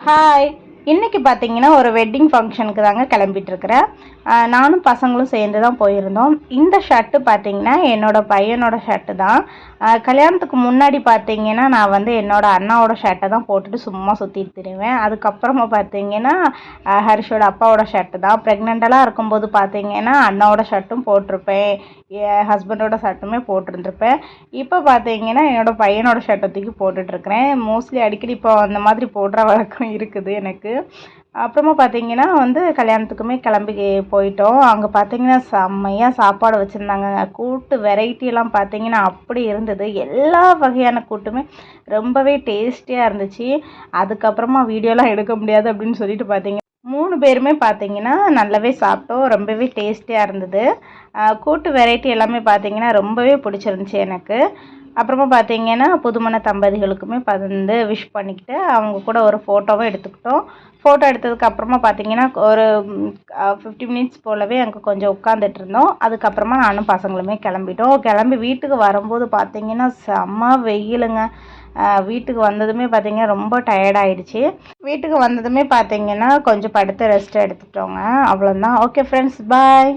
Hi. இன்னைக்கு பார்த்தீங்கன்னா, ஒரு வெட்டிங் ஃபங்க்ஷனுக்கு தாங்க கிளம்பிட்டுருக்கிறேன். நானும் பசங்களும் சேர்ந்து தான் போயிருந்தோம். இந்த ஷர்ட்டு பார்த்தீங்கன்னா, என்னோட பையனோட ஷர்ட்டு தான். கல்யாணத்துக்கு முன்னாடி பார்த்தீங்கன்னா, நான் வந்து என்னோட அண்ணாவோட ஷர்ட்டை தான் போட்டுட்டு சும்மா சுற்றிட்டு திரிவேன். அதுக்கப்புறமா பார்த்தீங்கன்னா, ஹரிஷோட அப்பாவோட ஷர்ட்டு தான். ப்ரெக்னென்ட்டெல்லாம் இருக்கும்போது பார்த்தீங்கன்னா, அண்ணாவோட ஷர்ட்டும் போட்டிருப்பேன். என் ஹஸ்பண்டோட ஷர்ட்டுமே போட்டிருந்துருப்பேன். இப்போ பார்த்தீங்கன்னா, என்னோட பையனோட ஷர்ட்டை தூக்கி போட்டுட்ருக்கிறேன். மோஸ்ட்லி அடிக்கடி இப்போ அந்த மாதிரி போடுற வழக்கம் இருக்குது எனக்கு. அப்புறமா பார்த்தீங்கன்னா வந்து கல்யாணத்துக்குமே கிளம்பி போயிட்டோம். அங்கே பார்த்தீங்கன்னா செம்மையாக சாப்பாடு வச்சுருந்தாங்க. கூட்டு வெரைட்டியெல்லாம் பார்த்தீங்கன்னா அப்படி இருந்தது. எல்லா வகையான கூட்டுமே ரொம்பவே டேஸ்டியாக இருந்துச்சு. அதுக்கப்புறமா வீடியோலாம் எடுக்க முடியாது அப்படின்னு சொல்லிட்டு பார்த்தீங்கன்னா 3 பேருமே பார்த்தீங்கன்னா நல்லாவே சாப்பிட்டோம். ரொம்பவே டேஸ்டியாக இருந்தது. கூட்டு வெரைட்டி எல்லாமே பார்த்தீங்கன்னா ரொம்பவே பிடிச்சிருந்துச்சி எனக்கு. அப்புறமா பார்த்தீங்கன்னா புதுமண தம்பதிகளுக்குமே வந்து விஷ் பண்ணிக்கிட்டு அவங்க கூட ஒரு ஃபோட்டோவும் எடுத்துக்கிட்டோம். ஃபோட்டோ எடுத்ததுக்கு அப்புறமா பார்த்தீங்கன்னா ஒரு 50 மினிட்ஸ் போலவே அங்கே கொஞ்சம் உட்காந்துட்டு இருந்தோம். அதுக்கப்புறமா நானும் பசங்களுமே கிளம்பிட்டோம். கிளம்பி வீட்டுக்கு வரும்போது பார்த்தீங்கன்னா செம்ம வெயிலுங்க. வீட்டுக்கு வந்ததுமே பார்த்தீங்கன்னா ரொம்ப டயர்டாயிடுச்சு. வீட்டுக்கு வந்ததுமே பார்த்தீங்கன்னா கொஞ்சம் படுத்து ரெஸ்ட் எடுத்துட்டோங்க. அவ்வளோதான். ஓகே ஃப்ரெண்ட்ஸ், பாய்.